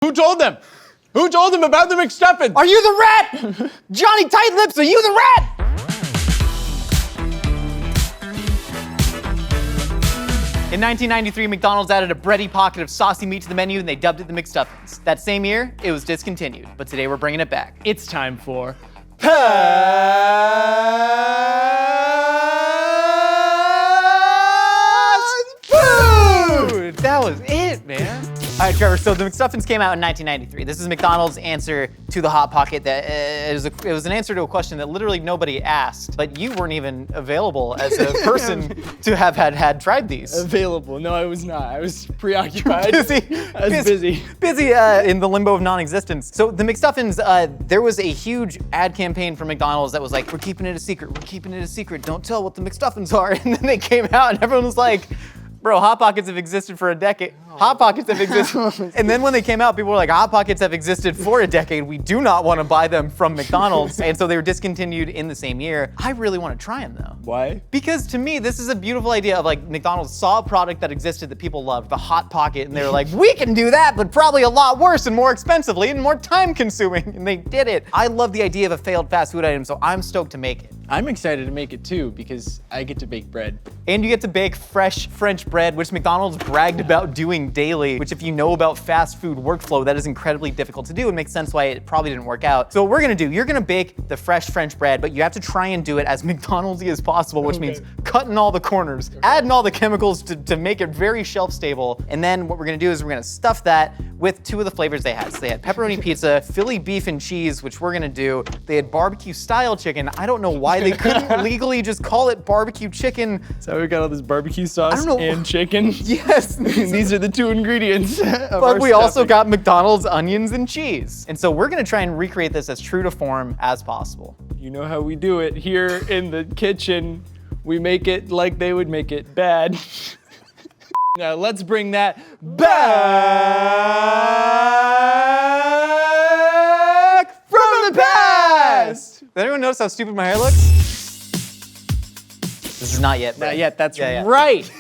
Who told them? Who told them about the McStuffins? Are you the rat? Johnny Tight Lips, are you the rat? In 1993, McDonald's added a bready pocket of saucy meat to the menu and they dubbed it the McStuffins. That same year, it was discontinued, but today we're bringing it back. It's time for Food! That was it, man. All right, Trevor, so the McStuffins came out in 1993. This is McDonald's answer to the Hot Pocket. It was an answer to a question that literally nobody asked, but you weren't even available as a person to have had tried these. available. No, I was not. I was preoccupied. Busy. I was busy. Busy in the limbo of non-existence. So the McStuffins, there was a huge ad campaign from McDonald's that was like, we're keeping it a secret. We're keeping it a secret. Don't tell what the McStuffins are. And then they came out and everyone was like, bro, Hot Pockets have existed for a decade. Hot Pockets have existed. And then when they came out, people were like, Hot Pockets have existed for a decade. We do not want to buy them from McDonald's. And so they were discontinued in the same year. I really want to try them though. Why? Because to me, this is a beautiful idea of like McDonald's saw a product that existed that people loved, the Hot Pocket, and they were like, we can do that, but probably a lot worse and more expensively and more time consuming. And they did it. I love the idea of a failed fast food item, so I'm stoked to make it. I'm excited to make it too because I get to bake bread. And you get to bake fresh French bread, which McDonald's bragged about doing daily, which if you know about fast food workflow, that is incredibly difficult to do and makes sense why it probably didn't work out. So what we're gonna do, you're gonna bake the fresh French bread, but you have to try and do it as McDonald's-y as possible, which means cutting all the corners, adding all the chemicals to make it very shelf stable. And then what we're gonna do is we're gonna stuff that with two of the flavors they had. So they had pepperoni pizza, Philly beef and cheese, which we're gonna do. They had barbecue style chicken. I don't know why they couldn't legally just call it barbecue chicken. So we got all this barbecue sauce I don't know. and chicken. Yes. These are the two ingredients. But we also got McDonald's onions and cheese. And so we're gonna try and recreate this as true to form as possible. You know how we do it here in the kitchen. We make it like they would make it bad. Now let's bring that back from the past. Did anyone notice how stupid my hair looks? This is not yet, Not yet, that's right.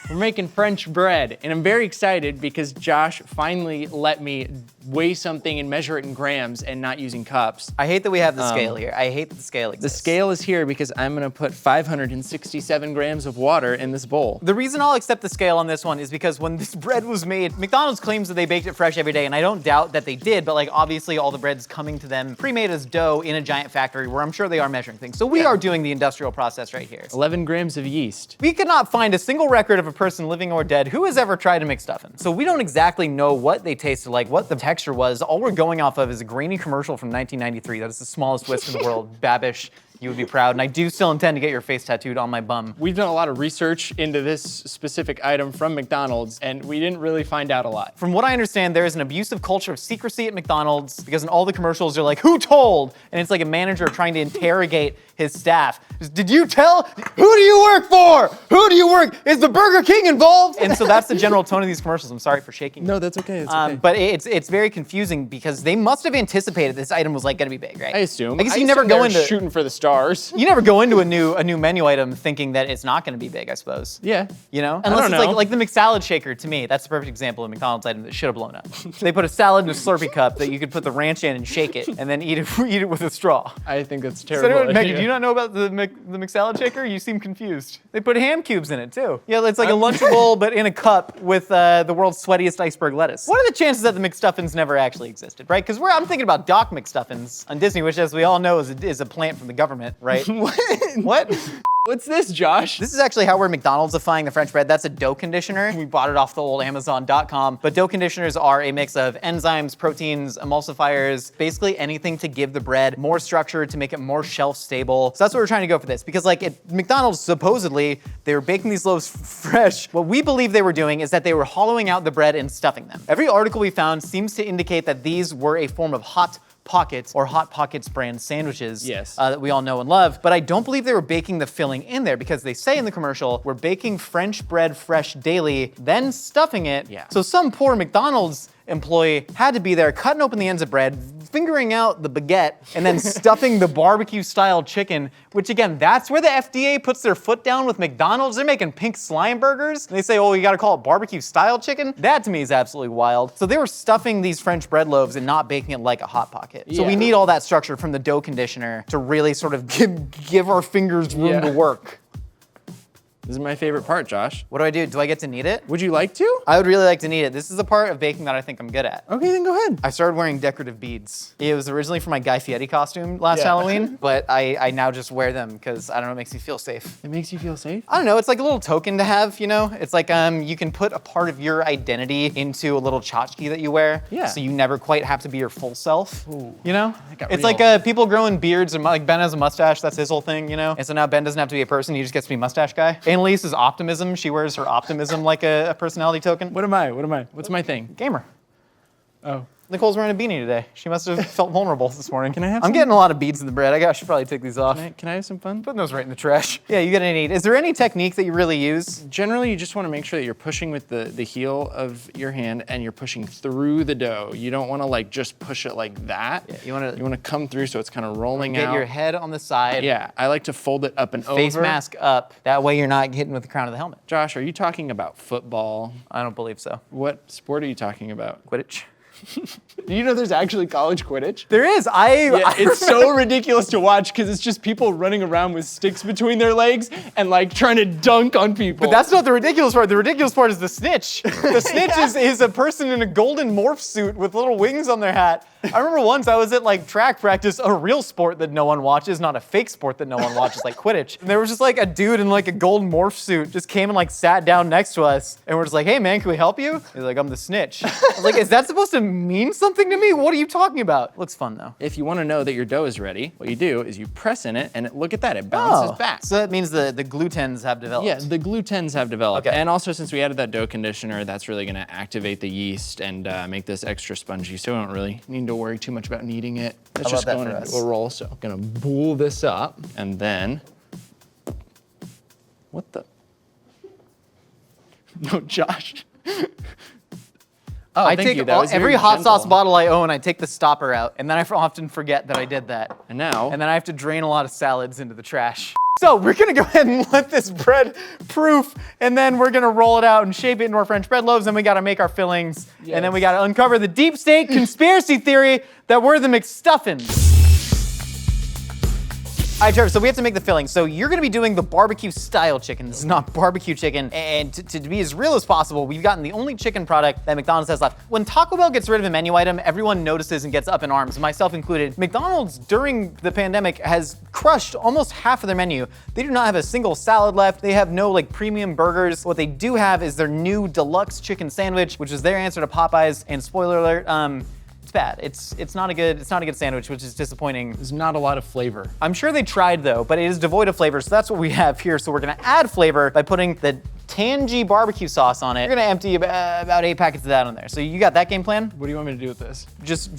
We're making French bread, and I'm very excited because Josh finally let me weigh something and measure it in grams and not using cups. I hate that we have the scale here. I hate that the scale The exists. scale is here because I'm gonna put 567 grams of water in this bowl. The reason I'll accept the scale on this one is because when this bread was made, McDonald's claims that they baked it fresh every day, and I don't doubt that they did, but like obviously all the bread's coming to them pre-made as dough in a giant factory where I'm sure they are measuring things. So we are doing the industrial process right here. 11 grams of yeast. We could not find a single record of a person living or dead who has ever tried a McStuffin. So we don't exactly know what they tasted like, what the texture was. All we're going off of is a grainy commercial from 1993. That is the smallest whisk in the world. Babish, you would be proud. And I do still intend to get your face tattooed on my bum. We've done a lot of research into this specific item from McDonald's, and we didn't really find out a lot. From what I understand, there is an abusive culture of secrecy at McDonald's because in all the commercials, they're like, who told? And it's like a manager trying to interrogate his staff. Did you tell? Who do you work for? Who do you work? Is the Burger King involved? And so that's the general tone of these commercials. I'm sorry for shaking. No, that's okay, it's okay. But it's very confusing because they must have anticipated this item was like gonna be big, right? I assume. I guess you never go into shooting for the stars. You never go into a new menu item thinking that it's not gonna be big, I suppose. Yeah. You know? I Unless don't it's know. like the McSalad shaker, to me, that's the perfect example of a McDonald's item that should have blown up. They put a salad in a Slurpee cup that you could put the ranch in and shake it and then eat it with a straw. I think that's So terrible. anyway, Maggie, idea. do you not know about the McSalad shaker? You seem confused. They put ham cubes in it too. Yeah, it's like a Lunchable but in a cup with the world's sweatiest iceberg lettuce. What are the chances that the McStuffins never actually existed, right? Because I'm thinking about Doc McStuffins on Disney, which as we all know is a plant from the government, right? What? What's this, Josh? This is actually how we're McDonald's-ifying the French bread. That's a dough conditioner. We bought it off the old Amazon.com. But dough conditioners are a mix of enzymes, proteins, emulsifiers, basically anything to give the bread more structure, to make it more shelf stable. So that's what we're trying to go for this. Because like at McDonald's, supposedly, they were baking these loaves fresh. What we believe they were doing is that they were hollowing out the bread and stuffing them. Every article we found seems to indicate that these were a form of Hot Pockets or Hot Pockets brand sandwiches that we all know and love, but I don't believe they were baking the filling in there because they say in the commercial, we're baking French bread fresh daily, then stuffing it. Yeah. So some poor McDonald's employee had to be there cutting open the ends of bread, fingering out the baguette and then stuffing the barbecue-style chicken, which again, that's where the FDA puts their foot down with McDonald's. They're making pink slime burgers. They say, oh, you gotta call it barbecue-style chicken? That to me is absolutely wild. So they were stuffing these French bread loaves and not baking it like a Hot Pocket. So we need all that structure from the dough conditioner to really sort of give our fingers room to work. This is my favorite part, Josh. What do I do? Do I get to knead it? Would you like to? I would really like to knead it. This is the part of baking that I think I'm good at. Okay, then go ahead. I started wearing decorative beads. It was originally for my Guy Fieri costume last Halloween, but I now just wear them because, I don't know, it makes me feel safe. It makes you feel safe? I don't know, it's like a little token to have, you know? It's like you can put a part of your identity into a little tchotchke that you wear. Yeah. So you never quite have to be your full self, you know? It's real. like people growing beards, and like Ben has a mustache, that's his whole thing, you know? And so now Ben doesn't have to be a person, he just gets to be mustache guy. Annalise is optimism. She wears her optimism like a personality token. What am I? What's my thing? Gamer. Oh. Nicole's wearing a beanie today. She must have felt vulnerable this morning. Can I have I'm some? getting a lot of beads in the bread. I should probably take these off. Can I have some fun? Putting those right in the trash. Yeah, you gotta need. Is there any technique that you really use? Generally, you just want to make sure that you're pushing with the heel of your hand and you're pushing through the dough. You don't want to like just push it like that. Yeah, you want to come through so it's kind of rolling get out. your head on the side. Yeah, I like to fold it up and Face over. mask up. That way you're not hitting with the crown of the helmet. Josh, are you talking about football? I don't believe so. What sport are you talking about? Quidditch. Do you know there's actually college Quidditch? There is. It's so ridiculous to watch because it's just people running around with sticks between their legs and like trying to dunk on people. But that's not the ridiculous part. The ridiculous part is the snitch. The snitch is a person in a golden morph suit with little wings on their hat. I remember once I was at like track practice, a real sport that no one watches, not a fake sport that no one watches, like Quidditch. And there was just like a dude in like a golden morph suit just came and like sat down next to us. And we're just like, hey man, can we help you? He's like, I'm the snitch. I was like, is that supposed to mean something to me? What are you talking about? Looks fun though. If you want to know that your dough is ready, what you do is you press in it and look at that, it bounces back. So that means the glutens have developed. Yeah, the glutens have developed. Okay. And also since we added that dough conditioner, that's really gonna activate the yeast and make this extra spongy. So we don't really need to worry too much about kneading it. It's just going into a roll. So I'm gonna boil this up and then, what the? No, Josh. Oh, I thank take you. That was every very hot sauce gentle. bottle I own, I take the stopper out, and then I often forget that I did that. And now, And then I have to drain a lot of salads into the trash. So we're gonna go ahead and let this bread proof, and then we're gonna roll it out and shape it into our French bread loaves, and we gotta make our fillings, and then we gotta uncover the deep state conspiracy theory that we're the McStuffins. All right, Trevor, so we have to make the filling. So you're gonna be doing the barbecue style chicken. This is not barbecue chicken. And to be as real as possible, we've gotten the only chicken product that McDonald's has left. When Taco Bell gets rid of a menu item, everyone notices and gets up in arms, myself included. McDonald's, during the pandemic, has crushed almost half of their menu. They do not have a single salad left. They have no like premium burgers. What they do have is their new deluxe chicken sandwich, which is their answer to Popeyes. And spoiler alert, it's bad. It's not a good sandwich, which is disappointing. there's not a lot of flavor. I'm sure they tried though, but it is devoid of flavor, so that's what we have here. So we're gonna add flavor by putting the tangy barbecue sauce on it. You're gonna empty about 8 packets of that on there. So you got that game plan? What do you want me to do with this? Just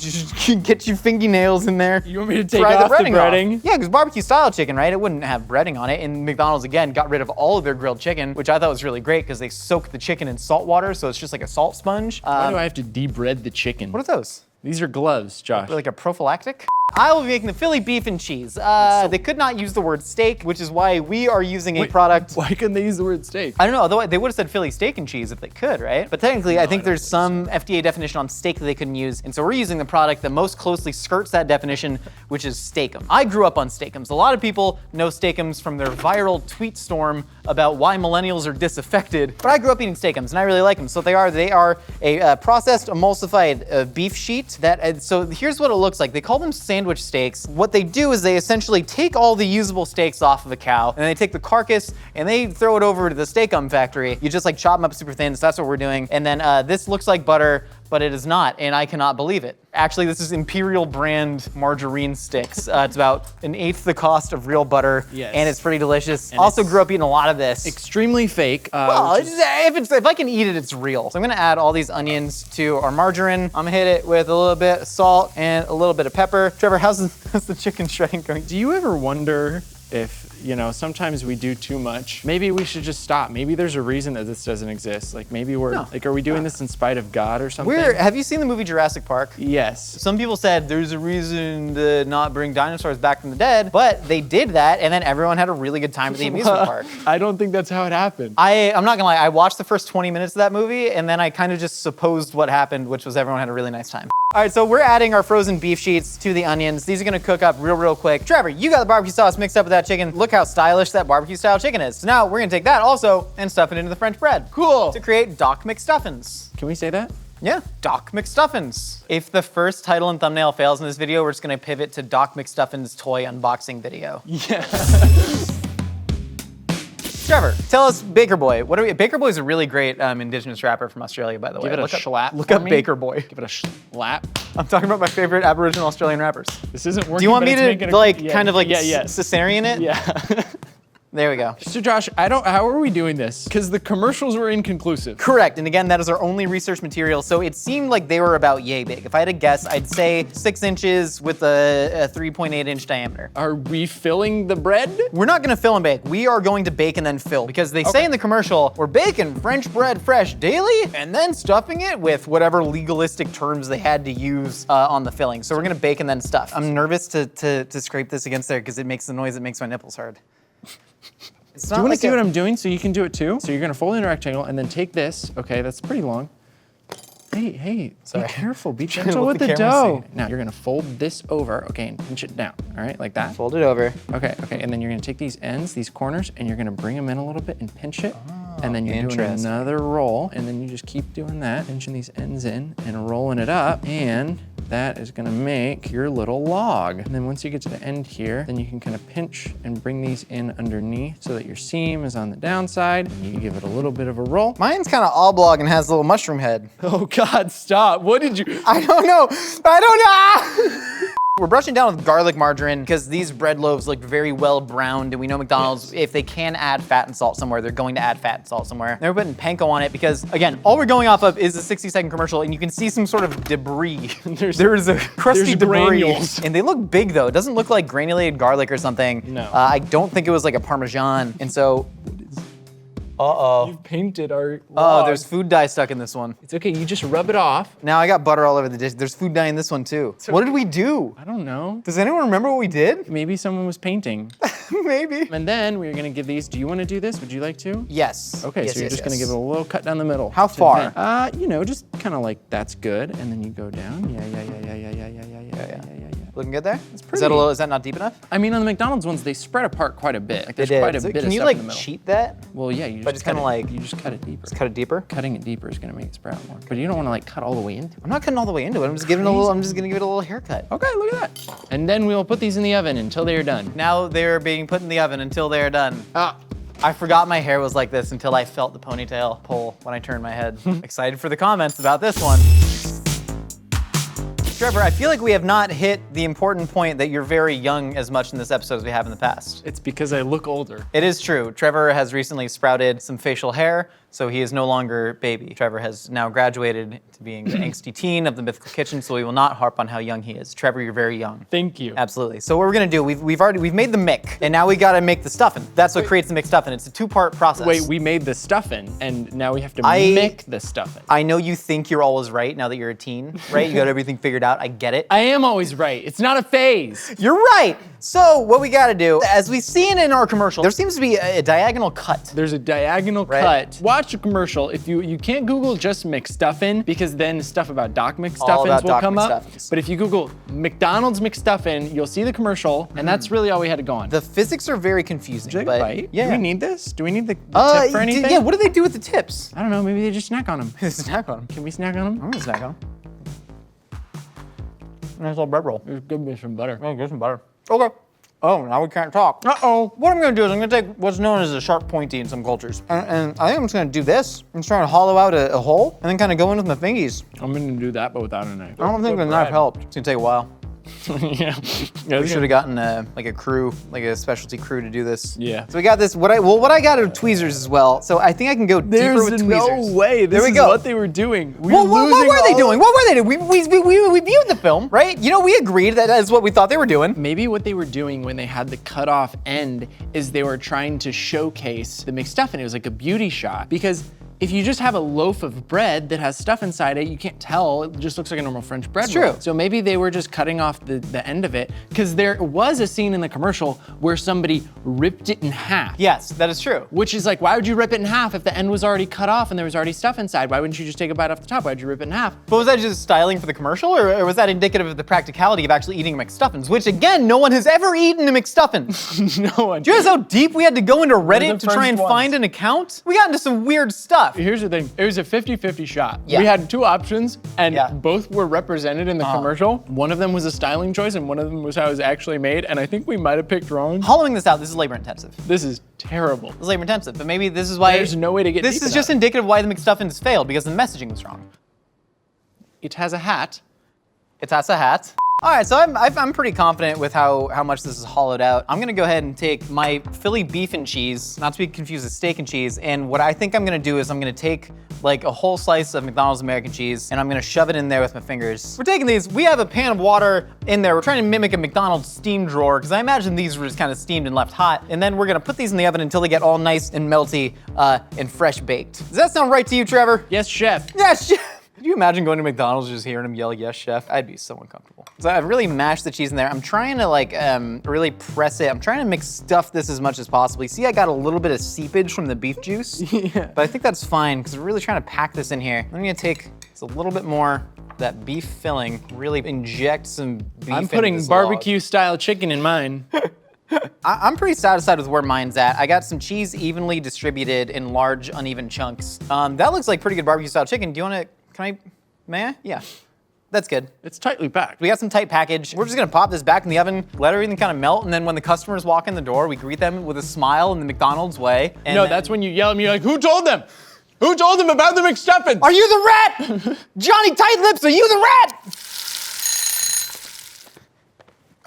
get your fingernails in there. You want me to take Fry off the breading breading? Yeah, because barbecue style chicken, right? It wouldn't have breading on it. And McDonald's, again, got rid of all of their grilled chicken, which I thought was really great because they soak the chicken in salt water, so it's just like a salt sponge. Why do I have to debread the chicken? What are those? These are gloves, Josh. Like a prophylactic? I will be making the Philly beef and cheese. They could not use the word steak, which is why we are using a product. Why couldn't they use the word steak? I don't know, although they would have said Philly steak and cheese if they could, right? But technically, I think there's some FDA definition on steak that they couldn't use, and so we're using the product that most closely skirts that definition, which is Steak-'em. I grew up on Steak-'ems. A lot of people know Steak-'ems from their viral tweet storm about why millennials are disaffected, but I grew up eating Steak-'ems, and I really like them. So they are a processed emulsified beef sheet that, so here's what it looks like. They call them sandwich steaks. What they do is they essentially take all the usable steaks off of a cow, and they take the carcass and they throw it over to the Steak-'em factory. You just like chop them up super thin, so that's what we're doing. And then this looks like butter, but it is not, and I cannot believe it. Actually, this is Imperial brand margarine sticks. It's about 1/8 the cost of real butter, and it's pretty delicious. And also grew up eating a lot of this. Extremely fake. Well, if I can eat it, it's real. So I'm gonna add all these onions to our margarine. I'm gonna hit it with a little bit of salt and a little bit of pepper. Trevor, how's the chicken shredding going? Do you ever wonder if, you know, sometimes we do too much. Maybe we should just stop. Maybe there's a reason that this doesn't exist. Like maybe we're, like, are we doing this in spite of God or something? Have you seen the movie Jurassic Park? Yes. Some people said there's a reason to not bring dinosaurs back from the dead, but they did that, and then everyone had a really good time at the amusement park. I don't think that's how it happened. I'm not gonna lie, I watched the first 20 minutes of that movie, and then I kind of just supposed what happened, which was everyone had a really nice time. All right, so we're adding our frozen beef sheets to the onions. These are gonna cook up real quick. Trevor, you got the barbecue sauce mixed up with that chicken. Look how stylish that barbecue style chicken is. So now we're gonna take that also and stuff it into the French bread. Cool. To create Doc McStuffins. Can we say that? Yeah, Doc McStuffins. If the first title and thumbnail fails in this video, we're just gonna pivot to Doc McStuffins toy unboxing video. Yeah. Trevor, tell us Baker Boy. Baker Boy's a really great indigenous rapper from Australia, by the way. Give it a slap. Look up Baker Boy. Give it a slap. I'm talking about my favorite Aboriginal Australian rappers. This isn't working. Do you want me to kind of like yeah. cesarean it? Yeah. There we go. So Josh, how are we doing this? Because the commercials were inconclusive. Correct, and again, that is our only research material, so it seemed like they were about yay big. If I had to guess, I'd say 6 inches with a 3.8 inch diameter. Are we filling the bread? We're not gonna fill and bake. We are going to bake and then fill, because they say in the commercial, we're baking French bread fresh daily, and then stuffing it with whatever legalistic terms they had to use on the filling. So we're gonna bake and then stuff. I'm nervous to scrape this against there, because it makes the noise that makes my nipples hard. Do you want to see what I'm doing so you can do it too? So you're gonna fold in a rectangle and then take this. Okay, that's pretty long. Hey, Sorry. Be careful, be gentle with the dough. Now you're gonna fold this over, okay, and pinch it down, all right, like that. Fold it over. Okay, and then you're gonna take these ends, these corners, and you're gonna bring them in a little bit and pinch it. And then you're doing another roll, and then you just keep doing that, pinching these ends in and rolling it up, and that is gonna make your little log. And then once you get to the end here, then you can kind of pinch and bring these in underneath so that your seam is on the downside, and you give it a little bit of a roll. Mine's kind of oblong and has a little mushroom head. Oh God, stop. What did you? I don't know. We're brushing down with garlic margarine because these bread loaves look very well browned, and we know McDonald's, if they can add fat and salt somewhere, they're going to add fat and salt somewhere. And we're putting panko on it because, again, all we're going off of is a 60-second commercial, and you can see some sort of debris. There's a crusty debris. Granules. And they look big, though. It doesn't look like granulated garlic or something. No. I don't think it was like a Parmesan, and so... Uh-oh. You've painted our log. Oh, there's food dye stuck in this one. It's okay, you just rub it off. Now I got butter all over the dish. There's food dye in this one too. What did we do? I don't know. Does anyone remember what we did? Maybe someone was painting. Maybe. And then we're gonna give these, do you wanna do this? Would you like to? Yes. Okay, yes, so you're just gonna give it a little cut down the middle. How far? You know, just kind of like, that's good. And then you go down. Yeah. Looking good there? It's pretty. Is that not deep enough? I mean, on the McDonald's ones, they spread apart quite a bit. Like, They there's did. quite a So bit can of you stuff in the like middle. cheat that? Well, yeah, you But just it's kinda like- you just cut it deeper. Just cut it deeper? Cutting it deeper is gonna make it sprout more. But you don't wanna like cut all the way into it. I'm not cutting all the way into it. I'm just giving it a little. I'm just gonna give it a little haircut. Okay, look at that. And then we'll put these in the oven until they are done. Now they're being put in the oven until they are done. I forgot my hair was like this until I felt the ponytail pull when I turned my head. Excited for the comments about this one. Trevor, I feel like we have not hit the important point that you're very young as much in this episode as we have in the past. It's because I look older. It is true. Trevor has recently sprouted some facial hair, so he is no longer baby. Trevor has now graduated to being the angsty teen of the Mythical Kitchen, so we will not harp on how young he is. Trevor, you're very young. Thank you. Absolutely. So what we're gonna do, we've made the Mick, and now we gotta make the stuffing. That's what creates the McStuffin. It's a two-part process. Wait, we made the stuffin', and now we have to make the stuffin'. I know you think you're always right now that you're a teen, right? You got everything figured out. I get it. I am always right. It's not a phase. You're right. So what we gotta do, as we've seen in our commercial, there seems to be a diagonal cut. There's a diagonal cut. Watch a commercial. If you can't Google just McStuffin, because then stuff about Doc McStuffins will come up. But if you Google McDonald's McStuffin, you'll see the commercial, and that's really all we had to go on. The physics are very confusing. Would you like a bite? Yeah. Do we need this? Do we need the tip for anything? Yeah, what do they do with the tips? I don't know, maybe they just snack on them. Snack on them. Can we snack on them? I'm gonna snack on them. Nice little bread roll. Just give me some butter. Oh, get some butter. Okay. Oh, now we can't talk. Uh-oh. What I'm gonna do is I'm gonna take what's known as a sharp pointy in some cultures. And I think I'm just gonna do this. I'm just trying to hollow out a hole and then kind of go in with my fingies. I'm gonna do that, but without a knife. I don't think the knife helped. It's gonna take a while. Yeah. We should have gotten like a crew, like a specialty crew to do this. Yeah. So we got this. What I got are tweezers as well. So I think I can go deeper with tweezers. There's no way. This is what they were doing. What were they doing? What were they doing? We viewed the film, right? You know, we agreed that is what we thought they were doing. Maybe what they were doing when they had the cut off end is they were trying to showcase the McStuffin. It was like a beauty shot, because if you just have a loaf of bread that has stuff inside it, you can't tell. It just looks like a normal French bread roll. True. So maybe they were just cutting off the end of it, because there was a scene in the commercial where somebody ripped it in half. Yes, that is true. Which is like, why would you rip it in half if the end was already cut off and there was already stuff inside? Why wouldn't you just take a bite off the top? Why'd you rip it in half? But was that just styling for the commercial, or was that indicative of the practicality of actually eating McStuffins? Which, again, no one has ever eaten a McStuffin. No one. Do you realize how deep we had to go into Reddit to try and find an account? We got into some weird stuff. Here's the thing. It was a 50-50 shot. Yeah. We had two options, and Yeah. both were represented in the commercial. One of them was a styling choice, and one of them was how it was actually made, and I think we might have picked wrong. Hollowing this out, this is labor intensive. This is terrible. This is labor intensive, but maybe this is why There's no way to get this deep is enough. just indicative of why the McStuffins failed, because the messaging was wrong. It has a hat. It has a hat. All right, so I'm pretty confident with how much this is hollowed out. I'm gonna go ahead and take my Philly beef and cheese, not to be confused with steak and cheese, and what I think I'm gonna do is I'm gonna take like a whole slice of McDonald's American cheese, and I'm gonna shove it in there with my fingers. We're taking these, we have a pan of water in there. We're trying to mimic a McDonald's steam drawer, because I imagine these were just kind of steamed and left hot, and then we're gonna put these in the oven until they get all nice and melty and fresh baked. Does that sound right to you, Trevor? Yes, chef. Yes, chef. Could you imagine going to McDonald's and just hearing him yell, "Yes, chef"? I'd be so uncomfortable. So I've really mashed the cheese in there. I'm trying to like really press it. I'm trying to McStuff this as much as possible. See, I got a little bit of seepage from the beef juice, Yeah. but I think that's fine because we're really trying to pack this in here. I'm gonna take just a little bit more of that beef filling, really inject some beef I'm into putting this log. barbecue-style chicken in mine. I'm pretty satisfied with where mine's at. I got some cheese evenly distributed in large, uneven chunks. That looks like pretty good barbecue-style chicken. Do you wanna, may I? Yeah, that's good. It's tightly packed. We got some tight package. We're just gonna pop this back in the oven, let everything kind of melt, and then when the customers walk in the door, we greet them with a smile in the McDonald's way. And No, then- that's when you yell at me like, who told them? Who told them about the McStuffins? Are you the rat? Johnny Tight Lips, are you the rat?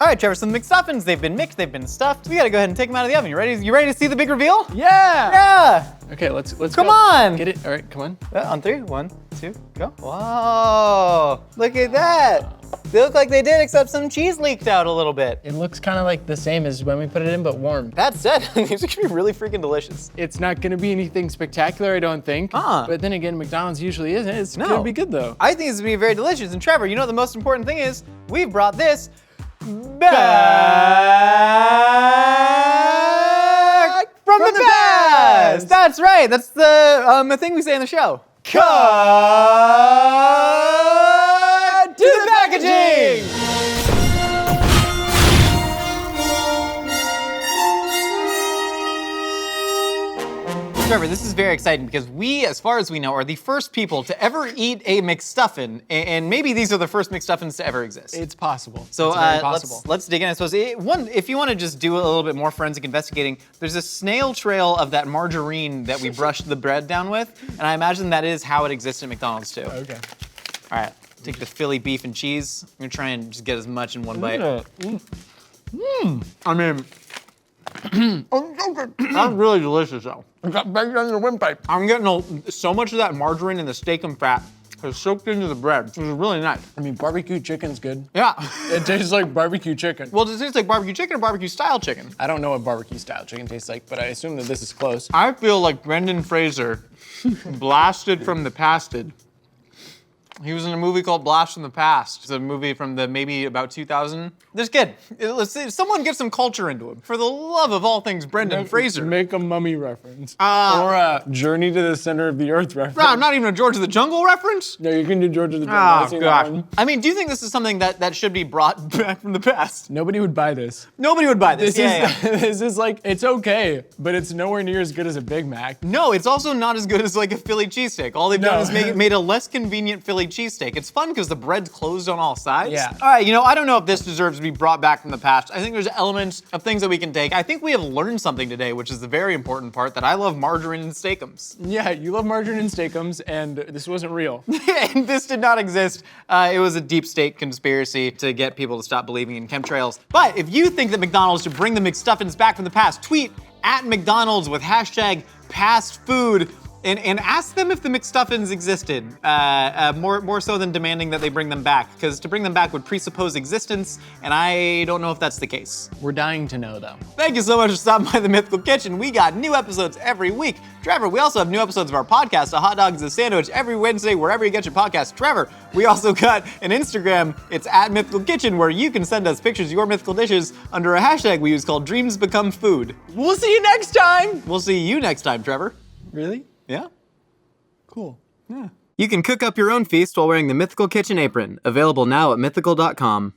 All right, Trevor, so the McStuffins, they've been mixed, they've been stuffed. We gotta go ahead and take them out of the oven. You ready to see the big reveal? Yeah! Yeah! Okay, let's Come go. on! Get it, all right, come on. On 3, 1, 2, go. Whoa, look at that. They look like they did, except some cheese leaked out a little bit. It looks kind of like the same as when we put it in, but warm. That said, these are gonna be really freaking delicious. It's not gonna be anything spectacular, I don't think. But then again, McDonald's usually isn't. It's gonna be good though. I think it's gonna be very delicious. And Trevor, you know the most important thing is, we've brought this back from the past. That's right, that's the thing we say in the show. Cut to the packaging! Trevor, this is very exciting because we, as far as we know, are the first people to ever eat a McStuffin, and maybe these are the first McStuffins to ever exist. It's possible. So it's very possible. let's dig in. I suppose if you want to just do a little bit more forensic investigating, there's a snail trail of that margarine that we brushed the bread down with, and I imagine that is how it exists at McDonald's too. Okay. All right, take the Philly beef and cheese. I'm gonna try and just get as much in one bite. I mean, That's really delicious though. it got banged on your windpipe. I'm getting so much of that margarine and the steak and fat has soaked into the bread, which is really nice. I mean, barbecue chicken's good. Yeah. It tastes like barbecue chicken. Well, does it taste like barbecue chicken or barbecue style chicken? I don't know what barbecue style chicken tastes like, but I assume that this is close. I feel like Brendan Fraser blasted from the pasted. He was in a movie called Blast from the Past. It's a movie from the maybe about 2000. This kid, let's see, someone get some culture into him. For the love of all things Brendan Fraser. Make a mummy reference. Or a Journey to the Center of the Earth reference. No, not even a George of the Jungle reference? No, you can do George of the Jungle. I've Oh, seen that gosh. one. I mean, do you think this is something that should be brought back from the past? Nobody would buy this. Nobody would buy this. This is like, it's okay, but it's nowhere near as good as a Big Mac. No, it's also not as good as like a Philly cheesesteak. All they've done is made a less convenient Philly Philly cheesesteak. It's fun because the bread's closed on all sides. Yeah. All right, I don't know if this deserves to be brought back from the past. I think there's elements of things that we can take. I think we have learned something today, which is the very important part, that I love margarine and steakums. Yeah, you love margarine and steakums, and this wasn't real. And this did not exist. It was a deep state conspiracy to get people to stop believing in chemtrails. But if you think that McDonald's should bring the McStuffins back from the past, tweet at McDonald's with hashtag #pastfood and ask them if the McStuffins existed, more so than demanding that they bring them back, because to bring them back would presuppose existence, and I don't know if that's the case. We're dying to know, though. Thank you so much for stopping by the Mythical Kitchen. We got new episodes every week. Trevor, we also have new episodes of our podcast, A Hot Dog is a Sandwich, every Wednesday, wherever you get your podcast. Trevor, we also got an Instagram. It's at Mythical Kitchen, where you can send us pictures of your mythical dishes under a hashtag we use called Dreams Become Food. We'll see you next time! We'll see you next time, Trevor. Really? Yeah? Cool. Yeah. You can cook up your own feast while wearing the Mythical Kitchen apron, available now at mythical.com.